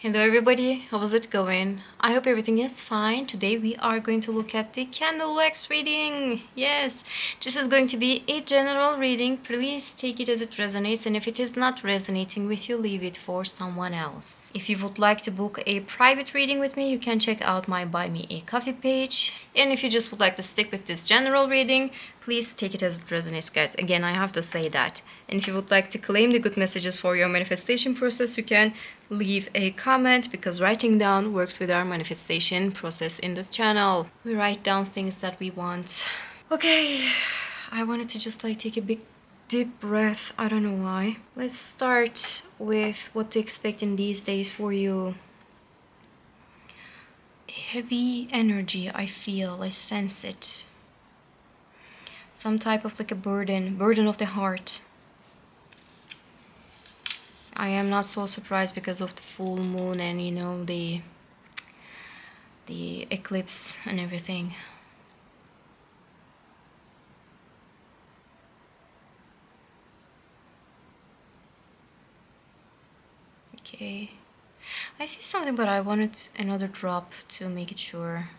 Hello everybody, how's it going? I hope everything is fine. Today we are going to look at the candle wax reading. Yes, this is going to be a general reading. Please take it as it resonates, and if it is not resonating with you, leave it for someone else. If you would like to book a private reading with me, you can check out my Buy Me a Coffee page. And if you just would like to stick with this general reading, please take it as it resonates, guys. Again, I have to say that. And if you would like to claim the good messages for your manifestation process, you can leave a comment, because writing down works with our manifestation process in this channel. We write down things that we want. Okay, I wanted to just take a big deep breath. I don't know why. Let's start with what to expect in these days for you. Heavy energy, I feel, I sense it. Some type of a burden of the heart. I am not so surprised because of the full moon and the eclipse and everything. Okay, I see something, but I wanted another drop to make it sure.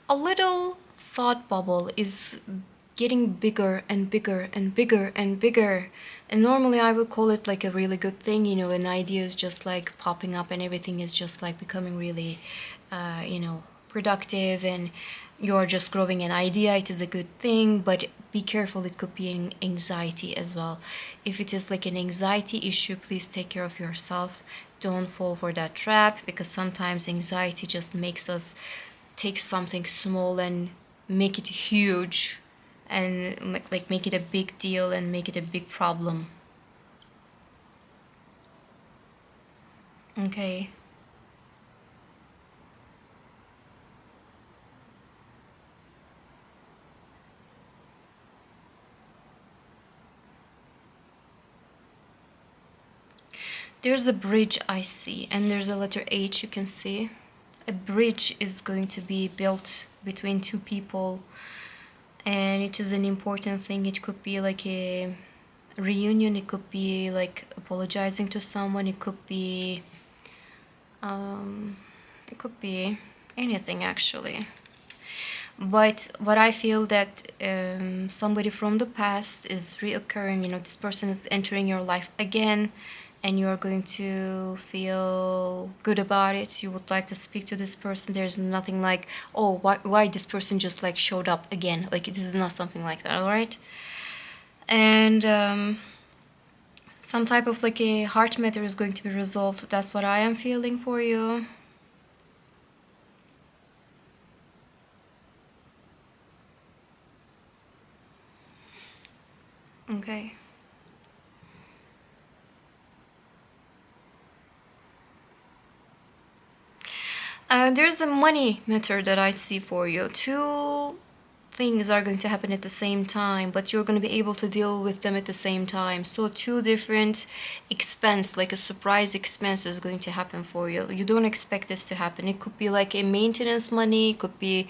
A little thought bubble is getting bigger and bigger and bigger and bigger, and normally I would call it a really good thing, an idea is just popping up and everything is just becoming really productive, and you're just growing an idea. It is a good thing, but be careful, it could be an anxiety as well. If it is an anxiety issue, please take care of yourself. Don't fall for that trap, because sometimes anxiety just makes us take something small and make it huge, and make it a big deal and make it a big problem. Okay. There's a bridge I see, and there's a letter H you can see. A bridge is going to be built between two people, and it is an important thing. It could be a reunion, it could be apologizing to someone, it could be anything actually. But what I feel that somebody from the past is reoccurring. This person is entering your life again, and you are going to feel good about it. You would like to speak to this person. There's nothing oh, why this person just showed up again. This is not something like that, all right? And some type of a heart matter is going to be resolved. That's what I am feeling for you. Okay. There's a money matter that I see for you. Two things are going to happen at the same time, but you're going to be able to deal with them at the same time. So two different expense, a surprise expense, is going to happen for you. You don't expect this to happen. It could be a maintenance money. It could be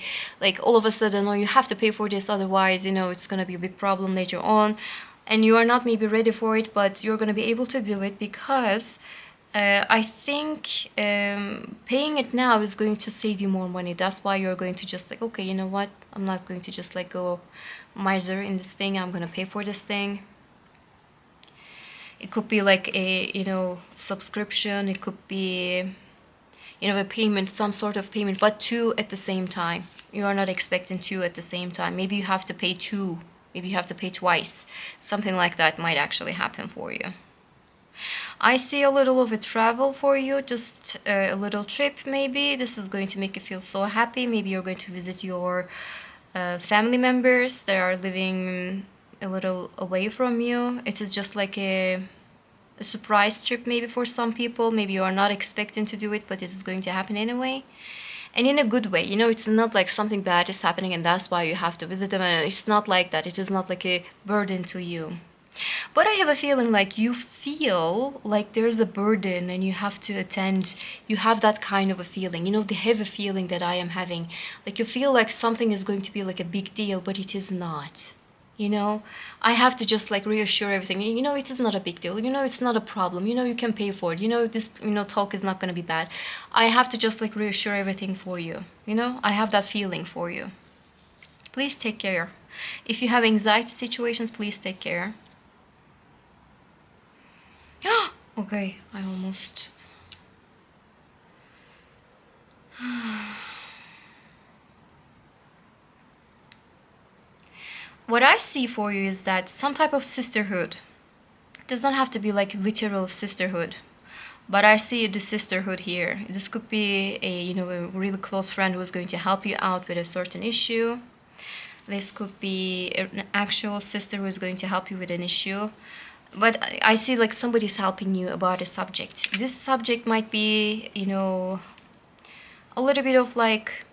all of a sudden, oh, you have to pay for this, otherwise it's going to be a big problem later on, and you are not maybe ready for it, but you're going to be able to do it, because I think paying it now is going to save you more money. That's why you're going to just okay, you know what? I'm not going to just go miser in this thing. I'm going to pay for this thing. It could be a, subscription. It could be, a payment, some sort of payment, but two at the same time. You are not expecting two at the same time. Maybe you have to pay two. Maybe you have to pay twice. Something like that might actually happen for you. I see a little of a travel for you, just a little trip maybe. This is going to make you feel so happy. Maybe you're going to visit your family members that are living a little away from you. It is just a surprise trip maybe for some people. Maybe you are not expecting to do it, but it is going to happen anyway. And in a good way. It's not something bad is happening and that's why you have to visit them. And it's not like that. It is not a burden to you. But I have a feeling you feel there's a burden and you have to attend. You have that kind of a feeling, the heavy feeling that I am having. You feel something is going to be a big deal, but it is not. You know, I have to just like reassure everything. You know, it is not a big deal. You know, it's not a problem. You know, you can pay for it. You know, this, talk is not going to be bad. I have to just like reassure everything for you. You know, I have that feeling for you. Please take care. If you have anxiety situations, please take care. Okay, I almost. What I see for you is that some type of sisterhood. It does not have to be like literal sisterhood, but I see the sisterhood here. This could be a really close friend who is going to help you out with a certain issue. This could be an actual sister who is going to help you with an issue. But I see like somebody's helping you about a subject. This subject might be, a little bit of like,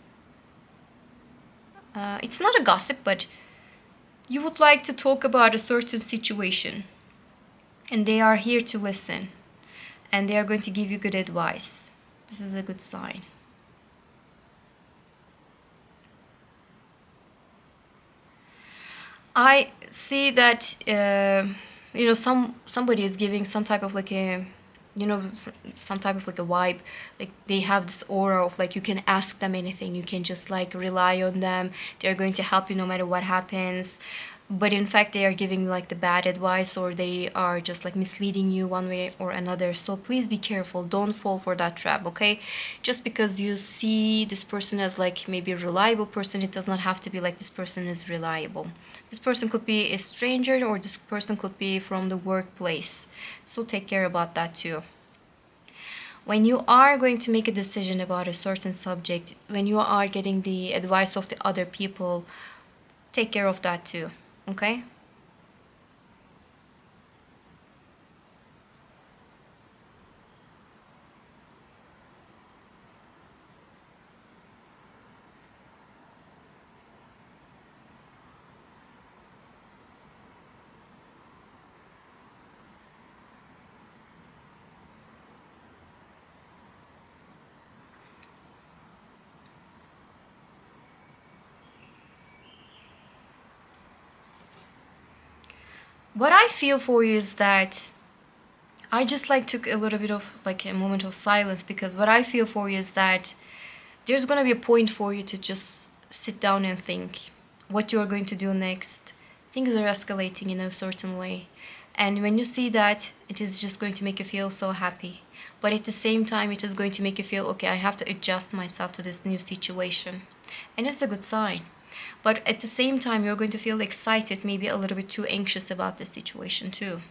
it's not a gossip, but you would like to talk about a certain situation. And they are here to listen. And they are going to give you good advice. This is a good sign. I see that somebody is giving some type of like a some type of like a vibe, like they have this aura of like you can ask them anything, you can just like rely on them, they're going to help you no matter what happens. But in fact they are giving like the bad advice, or they are just like misleading you one way or another. So please be careful, don't fall for that trap, okay? Just because you see this person as like maybe a reliable person, it does not have to be like this person is reliable. This person could be a stranger, or this person could be from the workplace, so take care about that too. When you are going to make a decision about a certain subject, when you are getting the advice of the other people, take care of that too, okay? What I feel for you is that I just like took a little bit of like a moment of silence, because what I feel for you is that there's going to be a point for you to just sit down and think what you're going to do next. Things are escalating in a certain way. And when you see that, it is just going to make you feel so happy. But at the same time, it is going to make you feel, okay, I have to adjust myself to this new situation. And it's a good sign. But at the same time, you're going to feel excited, maybe a little bit too anxious about this situation too.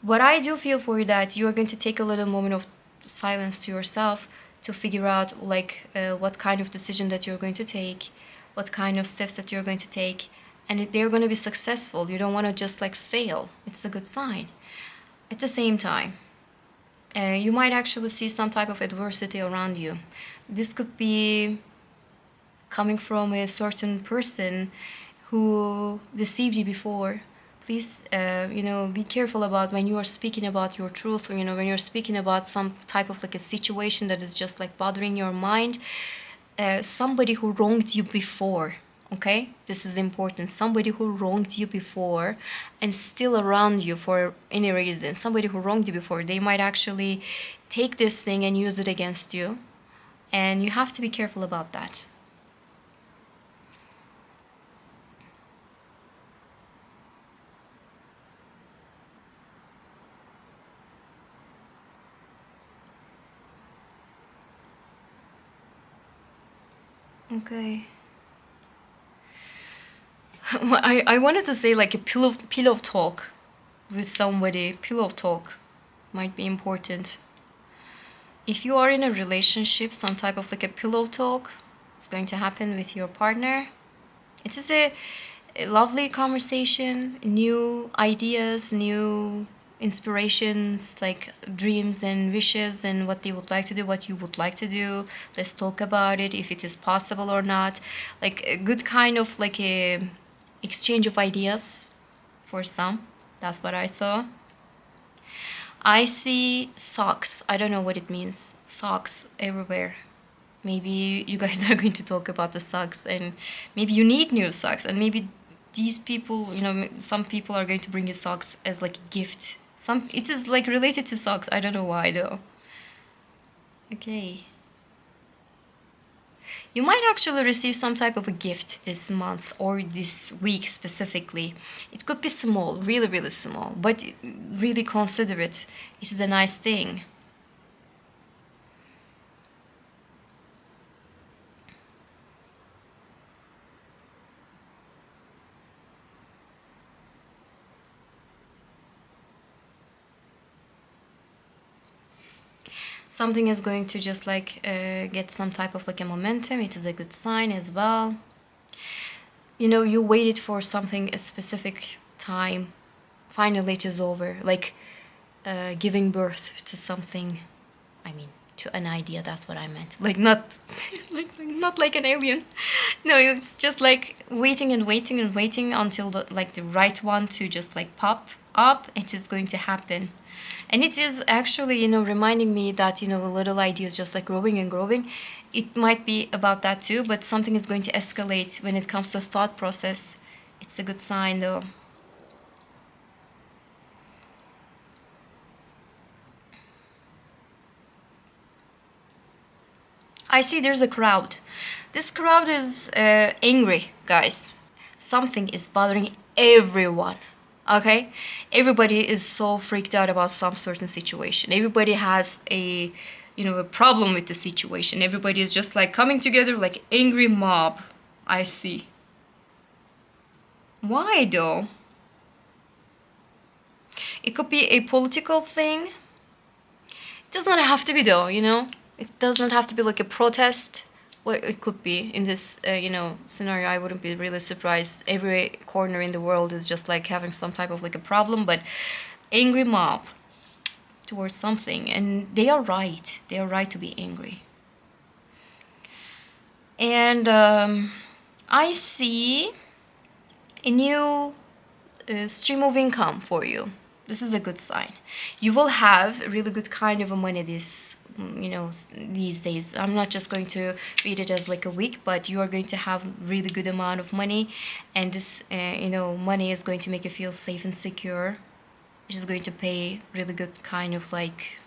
What I do feel for you that you are going to take a little moment of silence to yourself to figure out like what kind of decision that you're going to take, what kind of steps that you're going to take, and they're going to be successful. You don't want to just like fail. It's a good sign. At the same time, you might actually see some type of adversity around you. This could be coming from a certain person who deceived you before. Please, be careful about when you are speaking about your truth, or when you're speaking about some type of like a situation that is just like bothering your mind. Somebody who wronged you before, okay? This is important. Somebody who wronged you before and still around you for any reason. Somebody who wronged you before, they might actually take this thing and use it against you. And you have to be careful about that. Okay. Well, I wanted to say like a pillow talk with somebody. Pillow talk might be important. If you are in a relationship, some type of like a pillow talk is going to happen with your partner. It is a lovely conversation, new ideas, new inspirations, like dreams and wishes, and what they would like to do, what you would like to do. Let's talk about it, if it is possible or not. Like a good kind of like a exchange of ideas for some. That's what I saw. I see socks. I don't know what it means. Socks everywhere. Maybe you guys are going to talk about the socks, and maybe you need new socks, and maybe these people, some people are going to bring you socks as like a gift. It is like related to socks. I don't know why though. Okay. You might actually receive some type of a gift this month or this week specifically. It could be small, really, really small, but really consider it. It is a nice thing. Something is going to just like get some type of like a momentum. It is a good sign as well. You waited for something a specific time. Finally it is over, like giving birth to something. I mean, to an idea, that's what I meant, like not not like an alien. No, it's just like waiting and waiting and waiting until the right one to just like pop up. It is going to happen. And it is actually, reminding me that, little ideas just like growing and growing. It might be about that too, but something is going to escalate when it comes to thought process. It's a good sign though. I see there's a crowd. This crowd is angry, guys. Something is bothering everyone. Okay? Everybody is so freaked out about some certain situation. Everybody has a problem with the situation. Everybody is just like coming together like angry mob. I see. Why though? It could be a political thing. It does not have to be though, It does not have to be like a protest. Well, it could be in this, scenario. I wouldn't be really surprised. Every corner in the world is just like having some type of like a problem, but angry mob towards something, and they are right. They are right to be angry. And I see a new stream of income for you. This is a good sign. You will have a really good kind of a money these days. I'm not just going to read it as like a week, but you are going to have really good amount of money, and this money is going to make you feel safe and secure. It is going to pay really good kind of like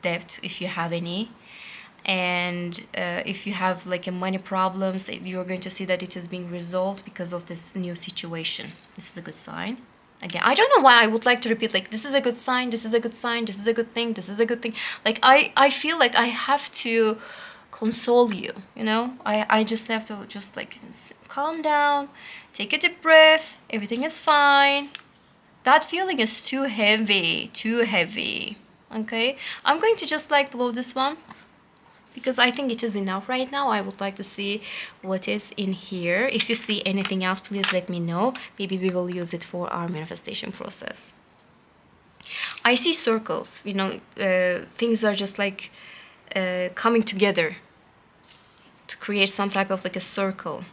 debt if you have any. And if you have like a money problems, you're going to see that it is being resolved because of this new situation. This is a good sign. Again, I don't know why I would like to repeat like this is a good sign, this is a good sign, this is a good thing, this is a good thing. Like I feel like I have to console you, I just have to just like calm down, take a deep breath, everything is fine. That feeling is too heavy, too heavy. Okay, I'm going to just like blow this one because I think it is enough right now. I would like to see what is in here. If you see anything else, please let me know. Maybe we will use it for our manifestation process. I see circles, things are just like coming together to create some type of like a circle.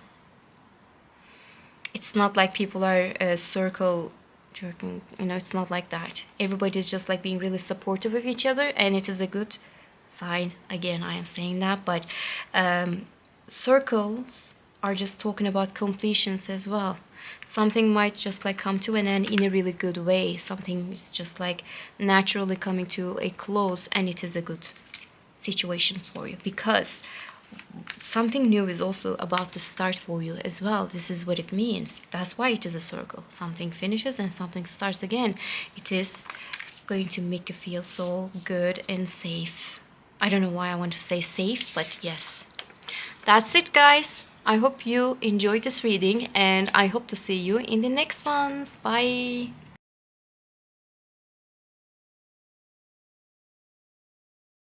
It's not like people are circle jerking, it's not like that. Everybody is just like being really supportive of each other, and it is a good sign. Again, I am saying that, but circles are just talking about completions as well. Something might just like come to an end in a really good way. Something is just like naturally coming to a close, and it is a good situation for you because something new is also about to start for you as well. This is what it means. That's why it is a circle. Something finishes and something starts again. It is going to make you feel so good and safe. I don't know why I want to say safe, but yes. That's it, guys. I hope you enjoyed this reading, and I hope to see you in the next ones. Bye.